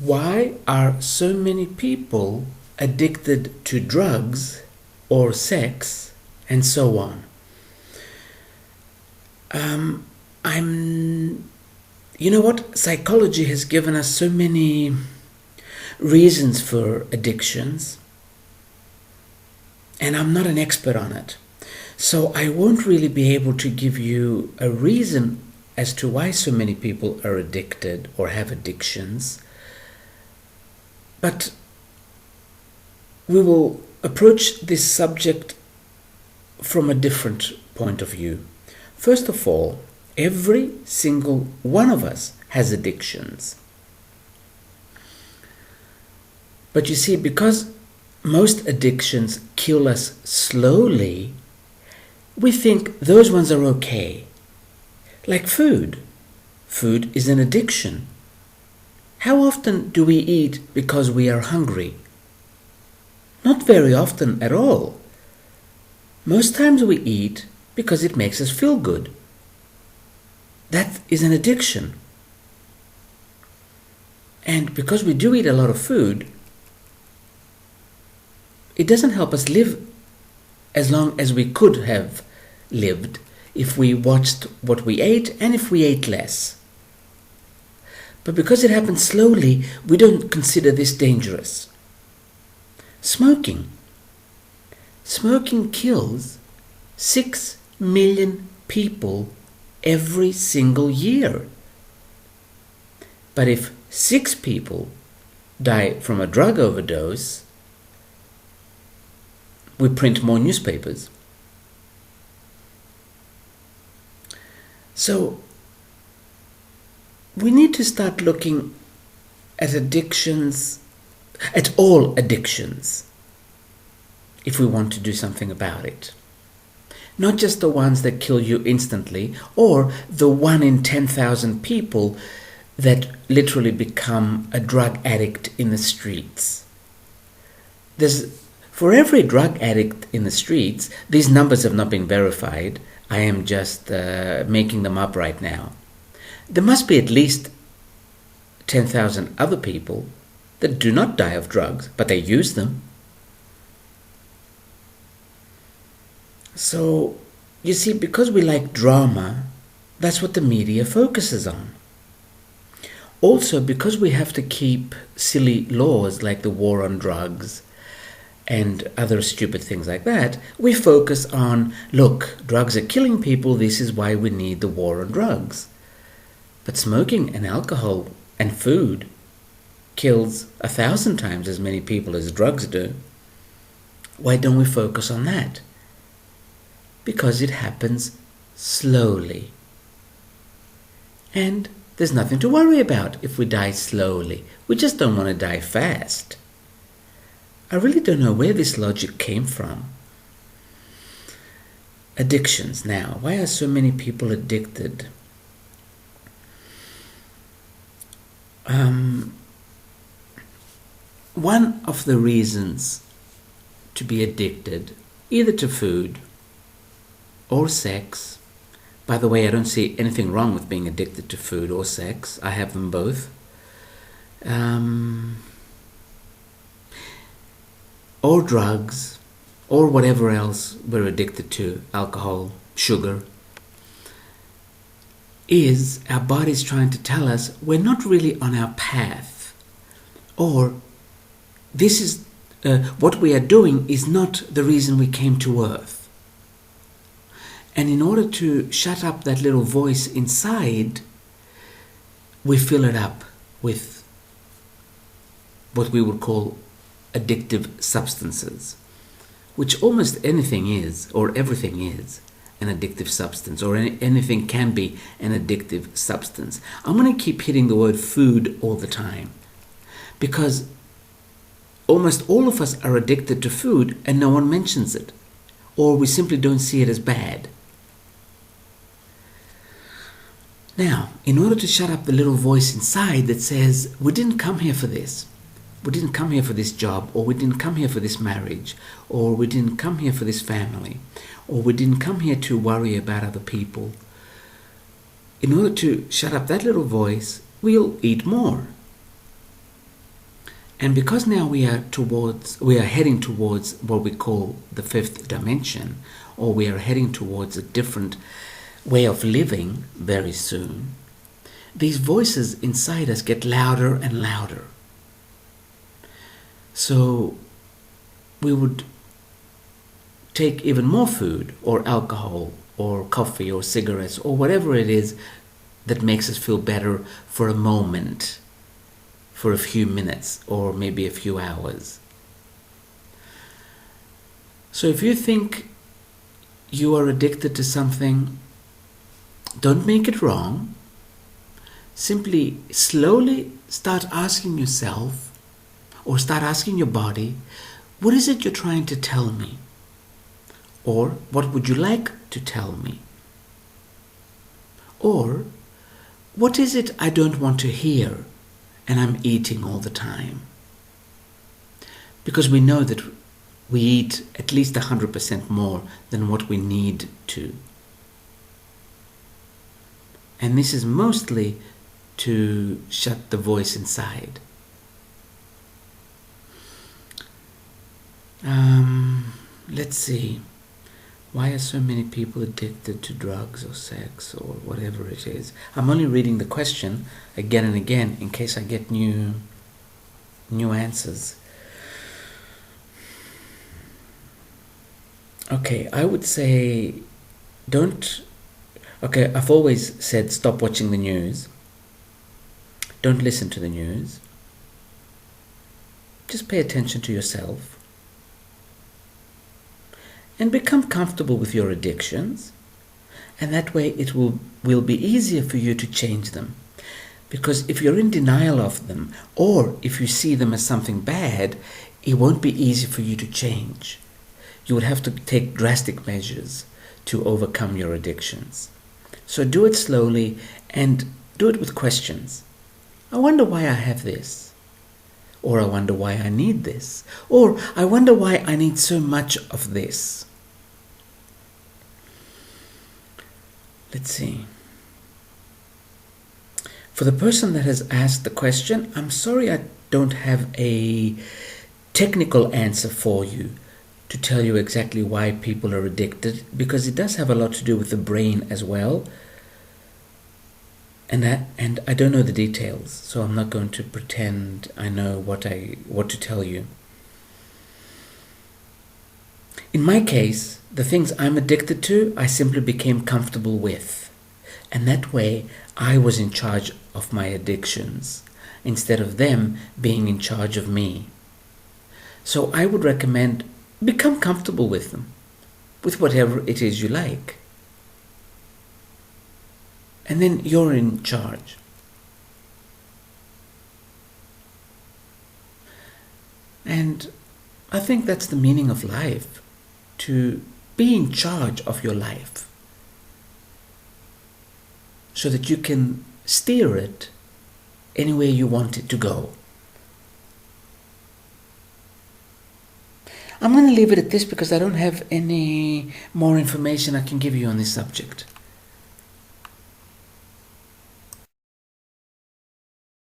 Why are so many people addicted to drugs or sex and so on? You know what? Psychology has given us so many reasons for addictions, and I'm not an expert on it. So I won't really be able to give you a reason as to why so many people are addicted or have addictions. But we will approach this subject from a different point of view. First of all, every single one of us has addictions. But you see, because most addictions kill us slowly, we think those ones are okay. Like food. Food is an addiction. How often do we eat because we are hungry? Not very often at all. Most times we eat because it makes us feel good. That is an addiction. And because we do eat a lot of food, it doesn't help us live as long as we could have lived if we watched what we ate and if we ate less. But because it happens slowly, we don't consider this dangerous. Smoking. Smoking kills 6 million people every single year. But if 6 people die from a drug overdose, we print more newspapers. So we need to start looking at addictions, at all addictions, if we want to do something about it. Not just the ones that kill you instantly, or the 1 in 10,000 people that literally become a drug addict in the streets. For every drug addict in the streets, these numbers have not been verified. I am just making them up right now. There must be at least 10,000 other people that do not die of drugs, but they use them. So, you see, because we like drama, that's what the media focuses on. Also, because we have to keep silly laws like the war on drugs and other stupid things like that, we focus on, look, drugs are killing people, this is why we need the war on drugs. But smoking and alcohol and food kills 1,000 times as many people as drugs do. Why don't we focus on that? Because it happens slowly. And there's nothing to worry about if we die slowly. We just don't want to die fast. I really don't know where this logic came from. Addictions now. Why are so many people addicted? One of the reasons to be addicted, either to food or sex. By the way, I don't see anything wrong with being addicted to food or sex. I have them both. Or drugs, or whatever else we're addicted to, alcohol, sugar, is our body's trying to tell us we're not really on our path. Or this is what we are doing is not the reason we came to Earth. And in order to shut up that little voice inside, we fill it up with what we would call addictive substances, which almost anything is, or everything is, an addictive substance, or anything can be an addictive substance. I'm going to keep hitting the word food all the time, because almost all of us are addicted to food and no one mentions it, or we simply don't see it as bad. Now, in order to shut up the little voice inside that says, we didn't come here for this, we didn't come here for this job, or we didn't come here for this marriage, or we didn't come here for this family, or we didn't come here to worry about other people. In order to shut up that little voice, we'll eat more. And because now we are heading towards what we call the fifth dimension, or we are heading towards a different way of living very soon, these voices inside us get louder and louder. So we would take even more food or alcohol or coffee or cigarettes or whatever it is that makes us feel better for a moment, for a few minutes or maybe a few hours. So if you think you are addicted to something, don't make it wrong. Simply slowly start asking yourself or start asking your body, what is it you're trying to tell me? Or what would you like to tell me? Or what is it I don't want to hear and I'm eating all the time? Because we know that we eat at least 100% more than what we need to. And this is mostly to shut the voice inside. Let's see. Why are so many people addicted to drugs or sex or whatever it is? I'm only reading the question again and again in case I get new answers. Okay, I would say I've always said stop watching the news. Don't listen to the news. Just pay attention to yourself. And become comfortable with your addictions. And that way it will be easier for you to change them. Because if you're in denial of them, or if you see them as something bad, it won't be easy for you to change. You would have to take drastic measures to overcome your addictions. So do it slowly and do it with questions. I wonder why I have this. Or I wonder why I need this. Or I wonder why I need so much of this. Let's see. For the person that has asked the question, I'm sorry I don't have a technical answer for you to tell you exactly why people are addicted, because it does have a lot to do with the brain as well. And I don't know the details, so I'm not going to pretend I know what to tell you. In my case, the things I'm addicted to, I simply became comfortable with. And that way, I was in charge of my addictions, instead of them being in charge of me. So I would recommend become comfortable with them, with whatever it is you like. And then you're in charge. And I think that's the meaning of life, to be in charge of your life so that you can steer it any way you want it to go. I'm going to leave it at this because I don't have any more information I can give you on this subject.